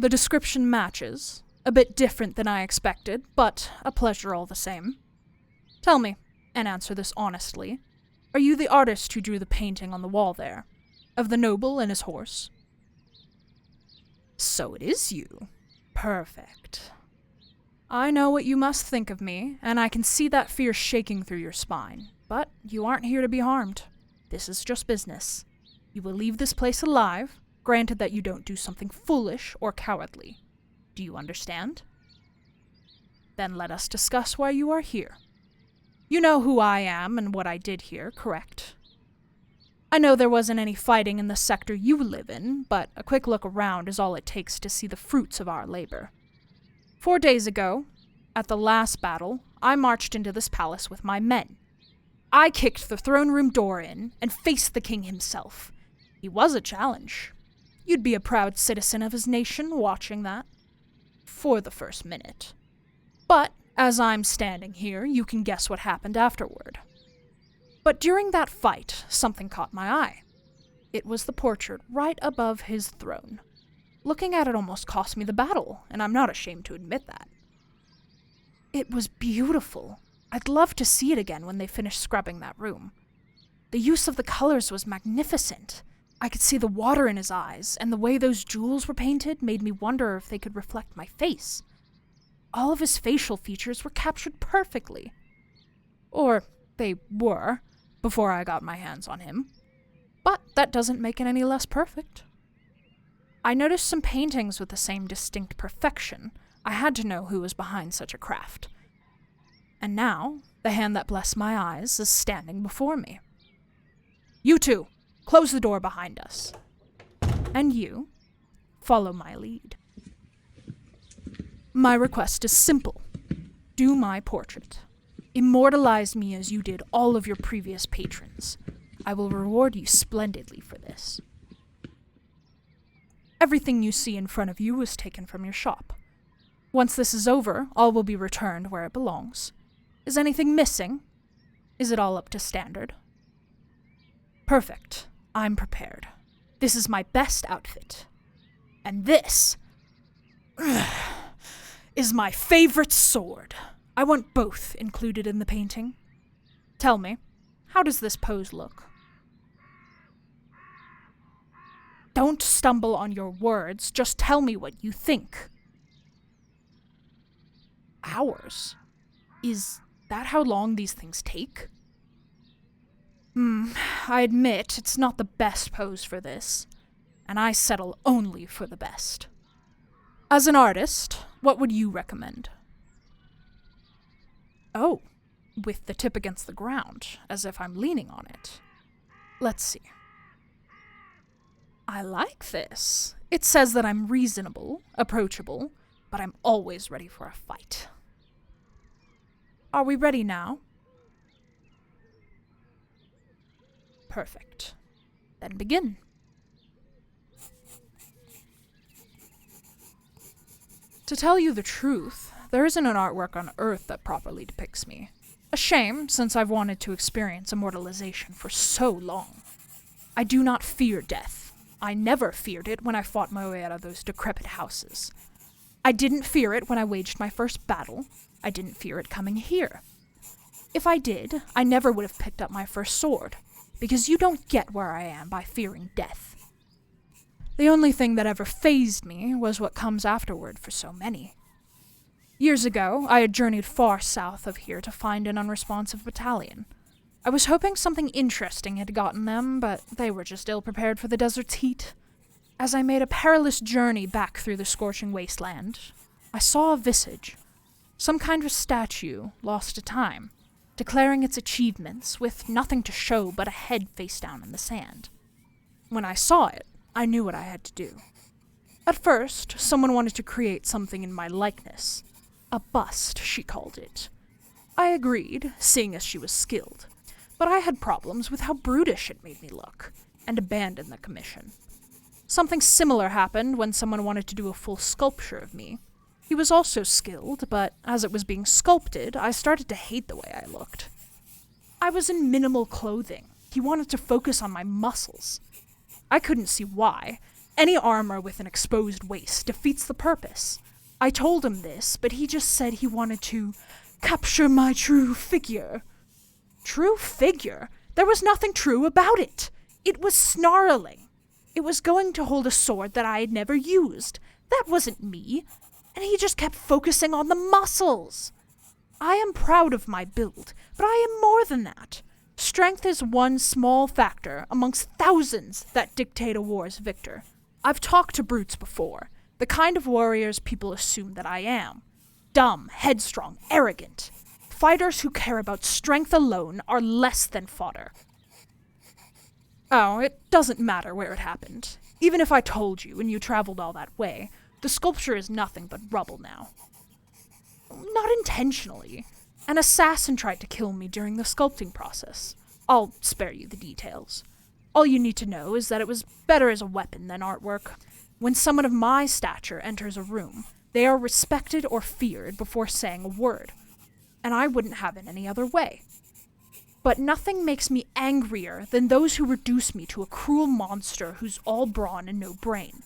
the description matches. A bit different than I expected, but a pleasure all the same. Tell me, and answer this honestly, are you the artist who drew the painting on the wall there, of the noble and his horse? So it is you. Perfect. I know what you must think of me, and I can see that fear shaking through your spine, but you aren't here to be harmed. This is just business. You will leave this place alive, granted that you don't do something foolish or cowardly. Do you understand? Then let us discuss why you are here. You know who I am and what I did here, correct? I know there wasn't any fighting in the sector you live in, but a quick look around is all it takes to see the fruits of our labor. 4 days ago, at the last battle, I marched into this palace with my men. I kicked the throne room door in and faced the king himself. He was a challenge. You'd be a proud citizen of his nation watching that. For the first minute. But, as I'm standing here, you can guess what happened afterward. But during that fight, something caught my eye. It was the portrait right above his throne. Looking at it almost cost me the battle, and I'm not ashamed to admit that. It was beautiful. I'd love to see it again when they finish scrubbing that room. The use of the colors was magnificent. I could see the water in his eyes, and the way those jewels were painted made me wonder if they could reflect my face. All of his facial features were captured perfectly. Or they were, before I got my hands on him. But that doesn't make it any less perfect. I noticed some paintings with the same distinct perfection. I had to know who was behind such a craft. And now, the hand that blessed my eyes is standing before me. You two! Close the door behind us. And you, follow my lead. My request is simple. Do my portrait. Immortalize me as you did all of your previous patrons. I will reward you splendidly for this. Everything you see in front of you was taken from your shop. Once this is over, all will be returned where it belongs. Is anything missing? Is it all up to standard? Perfect. I'm prepared. This is my best outfit. And this is my favorite sword. I want both included in the painting. Tell me, how does this pose look? Don't stumble on your words, just tell me what you think. Hours? Is that how long these things take? I admit it's not the best pose for this, and I settle only for the best. As an artist, what would you recommend? Oh, with the tip against the ground, as if I'm leaning on it. Let's see. I like this. It says that I'm reasonable, approachable, but I'm always ready for a fight. Are we ready now? Perfect. Then begin. To tell you the truth, there isn't an artwork on Earth that properly depicts me. A shame, since I've wanted to experience immortalization for so long. I do not fear death. I never feared it when I fought my way out of those decrepit houses. I didn't fear it when I waged my first battle. I didn't fear it coming here. If I did, I never would have picked up my first sword, because you don't get where I am by fearing death. The only thing that ever fazed me was what comes afterward for so many. Years ago, I had journeyed far south of here to find an unresponsive battalion. I was hoping something interesting had gotten them, but they were just ill-prepared for the desert's heat. As I made a perilous journey back through the scorching wasteland, I saw a visage, some kind of statue lost to time, declaring its achievements with nothing to show but a head face down in the sand. When I saw it, I knew what I had to do. At first, someone wanted to create something in my likeness. A bust, she called it. I agreed, seeing as she was skilled, but I had problems with how brutish it made me look, and abandoned the commission. Something similar happened when someone wanted to do a full sculpture of me. He was also skilled, but as it was being sculpted, I started to hate the way I looked. I was in minimal clothing. He wanted to focus on my muscles. I couldn't see why, Any armor with an exposed waist defeats the purpose. I told him this, but he just said he wanted to capture my true figure. True figure? There was nothing true about it. It was snarling. It was going to hold a sword that I had never used. That wasn't me. And he just kept focusing on the muscles. I am proud of my build, but I am more than that. Strength is one small factor amongst thousands that dictate a war's victor. I've talked to brutes before, the kind of warriors people assume that I am. Dumb, headstrong, arrogant. Fighters who care about strength alone are less than fodder. Oh, it doesn't matter where it happened. Even if I told you and you traveled all that way, the sculpture is nothing but rubble now. Not intentionally. An assassin tried to kill me during the sculpting process. I'll spare you the details. All you need to know is that it was better as a weapon than artwork. When someone of my stature enters a room, they are respected or feared before saying a word. And I wouldn't have it any other way. But nothing makes me angrier than those who reduce me to a cruel monster who's all brawn and no brain.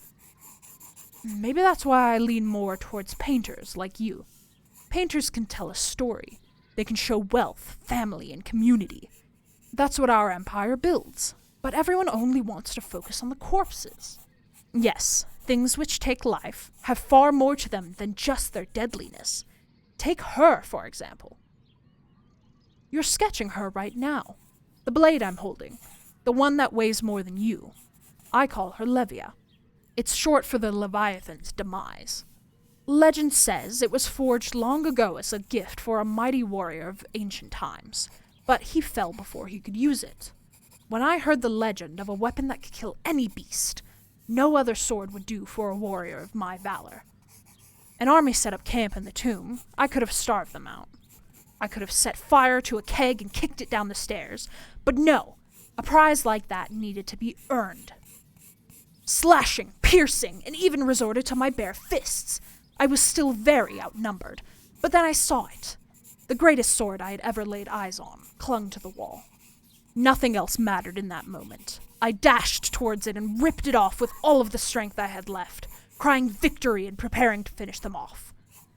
Maybe that's why I lean more towards painters like you. Painters can tell a story. They can show wealth, family, and community. That's what our empire builds. But everyone only wants to focus on the corpses. Yes, things which take life have far more to them than just their deadliness. Take her, for example. You're sketching her right now. The blade I'm holding. The one that weighs more than you. I call her Levia. It's short for the Leviathan's demise. Legend says it was forged long ago as a gift for a mighty warrior of ancient times, but he fell before he could use it. When I heard the legend of a weapon that could kill any beast, no other sword would do for a warrior of my valor. An army set up camp in the tomb. I could have starved them out. I could have set fire to a keg and kicked it down the stairs, but no, a prize like that needed to be earned. Slashing, piercing, and even resorted to my bare fists. I was still very outnumbered, but then I saw it. The greatest sword I had ever laid eyes on clung to the wall. Nothing else mattered in that moment. I dashed towards it and ripped it off with all of the strength I had left, crying victory and preparing to finish them off.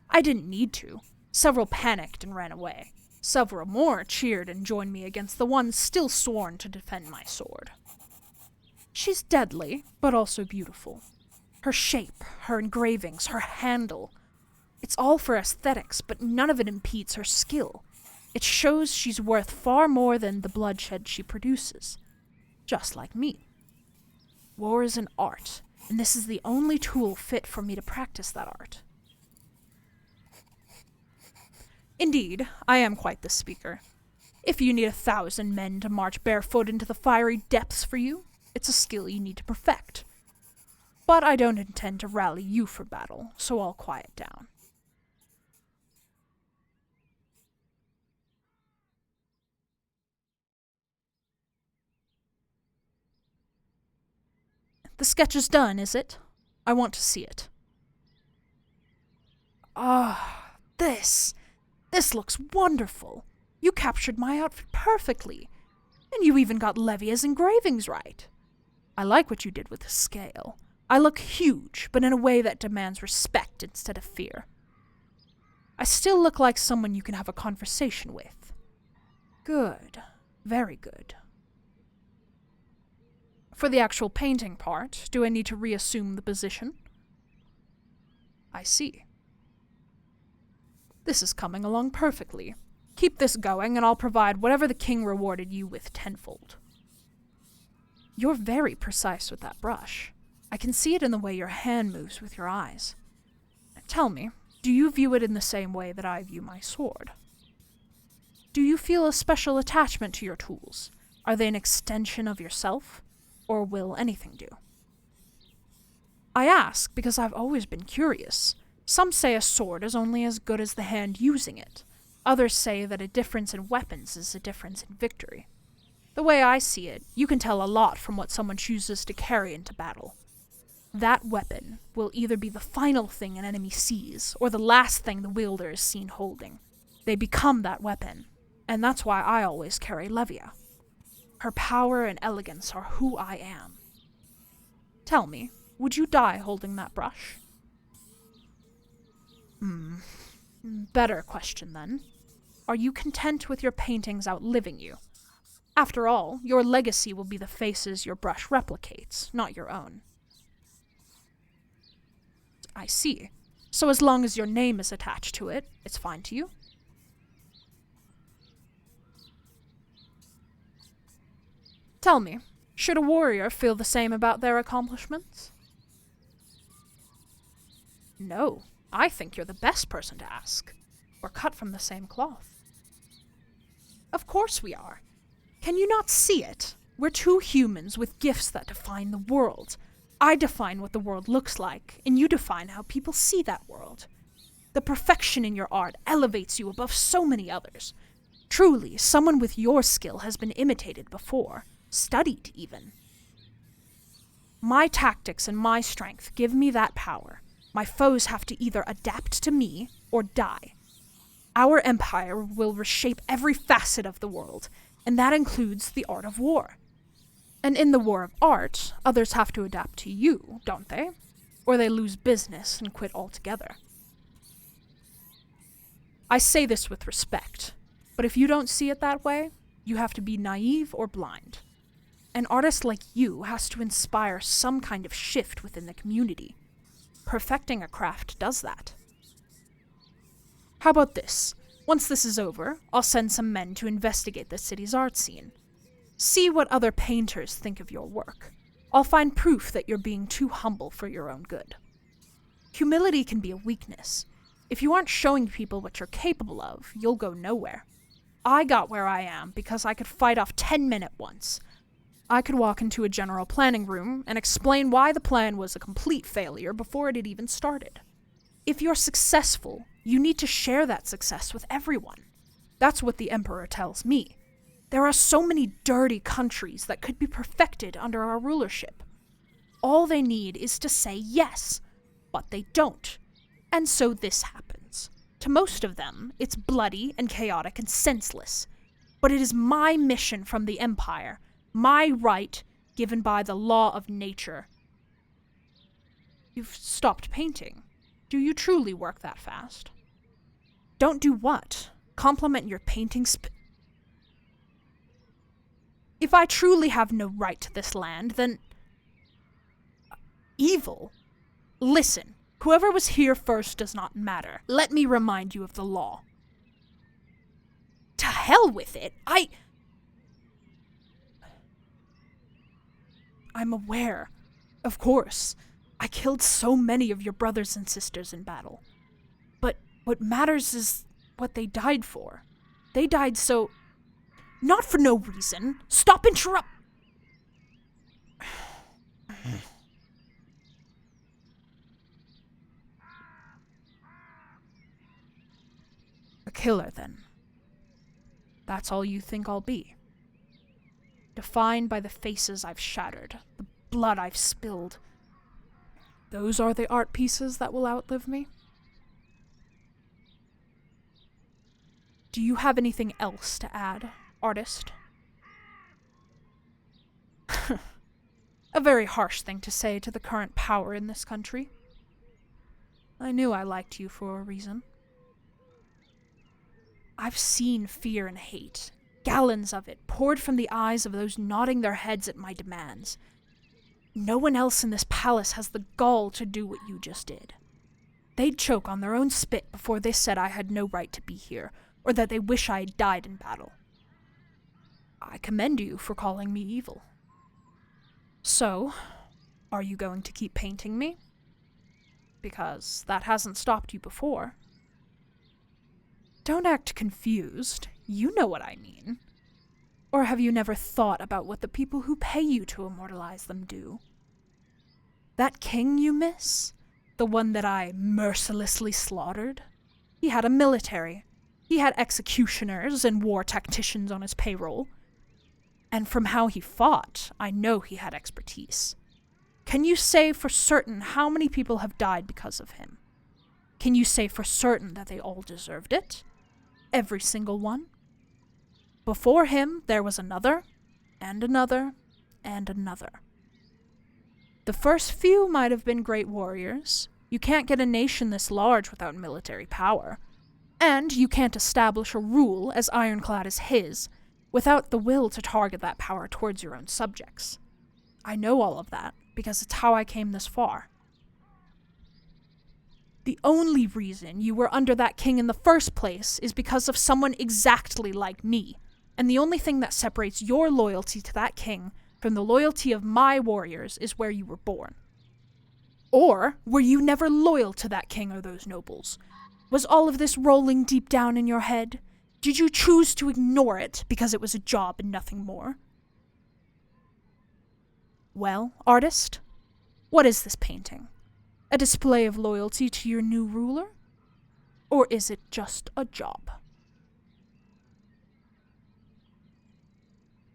I didn't need to. Several panicked and ran away. Several more cheered and joined me against the one still sworn to defend my sword. She's deadly, but also beautiful. Her shape, her engravings, her handle. It's all for aesthetics, but none of it impedes her skill. It shows she's worth far more than the bloodshed she produces. Just like me. War is an art, and this is the only tool fit for me to practice that art. Indeed, I am quite the speaker. If you need 1,000 men to march barefoot into the fiery depths for you, it's a skill you need to perfect. But I don't intend to rally you for battle, so I'll quiet down. The sketch is done, is it? I want to see it. Ah, this looks wonderful. You captured my outfit perfectly. And you even got Levia's engravings right. I like what you did with the scale. I look huge, but in a way that demands respect instead of fear. I still look like someone you can have a conversation with. Good. Very good. For the actual painting part, do I need to reassume the position? I see. This is coming along perfectly. Keep this going, and I'll provide whatever the king rewarded you with tenfold. You're very precise with that brush. I can see it in the way your hand moves with your eyes. Tell me, do you view it in the same way that I view my sword? Do you feel a special attachment to your tools? Are they an extension of yourself? Or will anything do? I ask because I've always been curious. Some say a sword is only as good as the hand using it. Others say that a difference in weapons is a difference in victory. The way I see it, you can tell a lot from what someone chooses to carry into battle. That weapon will either be the final thing an enemy sees, or the last thing the wielder is seen holding. They become that weapon, and that's why I always carry Levia. Her power and elegance are who I am. Tell me, would you die holding that brush? Better question, then. Are you content with your paintings outliving you? After all, your legacy will be the faces your brush replicates, not your own. I see. So as long as your name is attached to it, it's fine to you? Tell me, should a warrior feel the same about their accomplishments? No, I think you're the best person to ask. We're cut from the same cloth. Of course we are. Can you not see it? We're two humans with gifts that define the world. I define what the world looks like, and you define how people see that world. The perfection in your art elevates you above so many others. Truly, someone with your skill has been imitated before, studied even. My tactics and my strength give me that power. My foes have to either adapt to me or die. Our empire will reshape every facet of the world, and that includes the art of war. And in the war of art, others have to adapt to you, don't they? Or they lose business and quit altogether. I say this with respect, but if you don't see it that way, you have to be naive or blind. An artist like you has to inspire some kind of shift within the community. Perfecting a craft does that. How about this? Once this is over, I'll send some men to investigate the city's art scene. See what other painters think of your work. I'll find proof that you're being too humble for your own good. Humility can be a weakness. If you aren't showing people what you're capable of, you'll go nowhere. I got where I am because I could fight off 10 men at once. I could walk into a general planning room and explain why the plan was a complete failure before it had even started. If you're successful, you need to share that success with everyone. That's what the Emperor tells me. There are so many dirty countries that could be perfected under our rulership. All they need is to say yes, but they don't. And so this happens. To most of them, it's bloody and chaotic and senseless. But it is my mission from the Empire, my right given by the law of nature. You've stopped painting. Do you truly work that fast? Don't do what? Compliment your painting If I truly have no right to this land, then... Evil? Listen, whoever was here first does not matter. Let me remind you of the law. To hell with it! I'm aware. Of course. I killed so many of your brothers and sisters in battle. But what matters is what they died for. They died so... Not for no reason. Stop interrupt... A killer, then. That's all you think I'll be. Defined by the faces I've shattered, the blood I've spilled. Those are the art pieces that will outlive me? Do you have anything else to add, artist? A very harsh thing to say to the current power in this country. I knew I liked you for a reason. I've seen fear and hate, gallons of it, poured from the eyes of those nodding their heads at my demands. No one else in this palace has the gall to do what you just did. They'd choke on their own spit before they said I had no right to be here, or that they wish I had died in battle. I commend you for calling me evil. So, are you going to keep painting me? Because that hasn't stopped you before. Don't act confused. You know what I mean. Or have you never thought about what the people who pay you to immortalize them do? That king you miss? The one that I mercilessly slaughtered? He had a military. He had executioners and war tacticians on his payroll. And from how he fought, I know he had expertise. Can you say for certain how many people have died because of him? Can you say for certain that they all deserved it? Every single one? Before him, there was another, and another, and another. The first few might have been great warriors. You can't get a nation this large without military power. And you can't establish a rule as ironclad as his without the will to target that power towards your own subjects. I know all of that because it's how I came this far. The only reason you were under that king in the first place is because of someone exactly like me, and the only thing that separates your loyalty to that king from the loyalty of my warriors is where you were born. Or were you never loyal to that king or those nobles? Was all of this rolling deep down in your head? Did you choose to ignore it because it was a job and nothing more? Well, artist, what is this painting? A display of loyalty to your new ruler? Or is it just a job?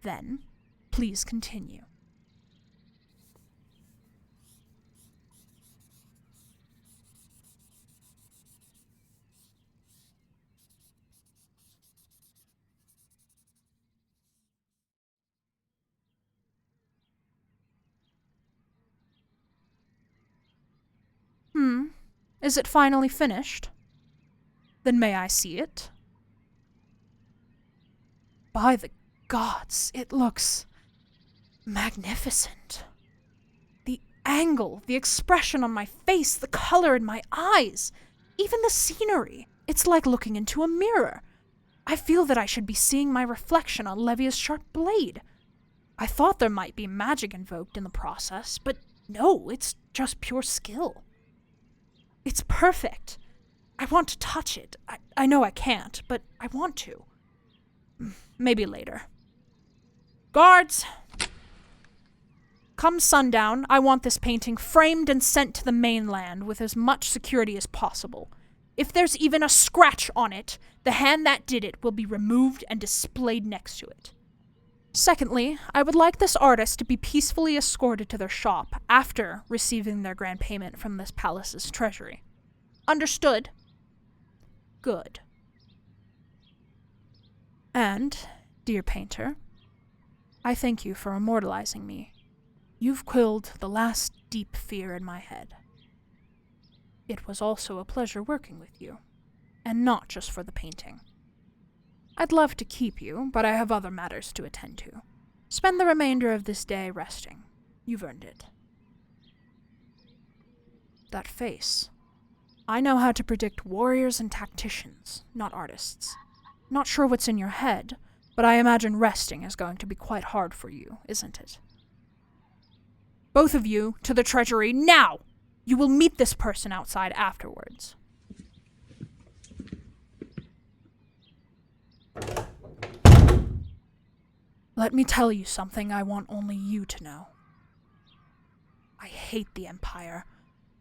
Then, please continue. Is it finally finished? Then may I see it? By the gods, it looks magnificent. The angle, the expression on my face, the color in my eyes, even the scenery. It's like looking into a mirror. I feel that I should be seeing my reflection on Levia's sharp blade. I thought there might be magic invoked in the process, but no, it's just pure skill. It's perfect. I want to touch it. I know I can't, but I want to. Maybe later. Guards! Come sundown, I want this painting framed and sent to the mainland with as much security as possible. If there's even a scratch on it, the hand that did it will be removed and displayed next to it. Secondly, I would like this artist to be peacefully escorted to their shop after receiving their grand payment from this palace's treasury. Understood? Good. And, dear painter, I thank you for immortalizing me. You've quelled the last deep fear in my head. It was also a pleasure working with you, and not just for the painting. I'd love to keep you, but I have other matters to attend to. Spend the remainder of this day resting. You've earned it. That face. I know how to predict warriors and tacticians, not artists. Not sure what's in your head, but I imagine resting is going to be quite hard for you, isn't it? Both of you, to the treasury, now! You will meet this person outside afterwards. Let me tell you something I want only you to know. I hate the Empire.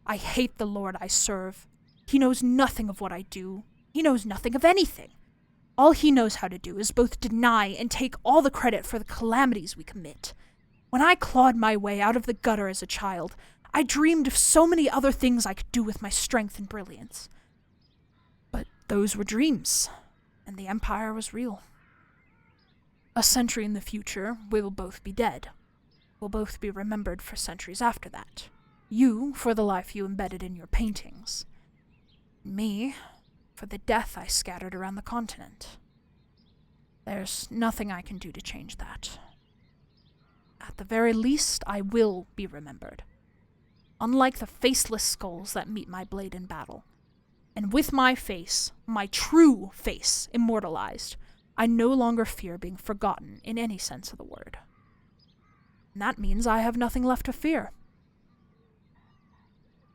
I hate the Lord I serve. He knows nothing of what I do. He knows nothing of anything. All he knows how to do is both deny and take all the credit for the calamities we commit. When I clawed my way out of the gutter as a child, I dreamed of so many other things I could do with my strength and brilliance. But those were dreams, and the Empire was real. A century in the future, we will both be dead. We'll both be remembered for centuries after that. You, for the life you embedded in your paintings. Me, for the death I scattered around the continent. There's nothing I can do to change that. At the very least, I will be remembered. Unlike the faceless skulls that meet my blade in battle. And with my face, my true face, immortalized, I no longer fear being forgotten in any sense of the word. And that means I have nothing left to fear.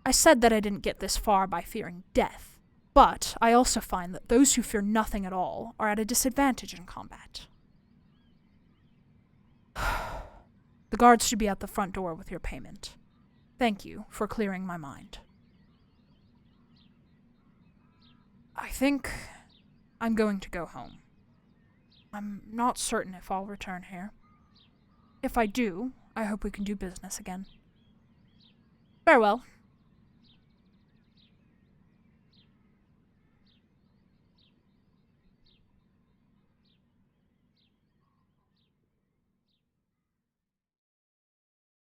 I said that I didn't get this far by fearing death, but I also find that those who fear nothing at all are at a disadvantage in combat. The guards should be at the front door with your payment. Thank you for clearing my mind. I think I'm going to go home. I'm not certain if I'll return here. If I do, I hope we can do business again. Farewell.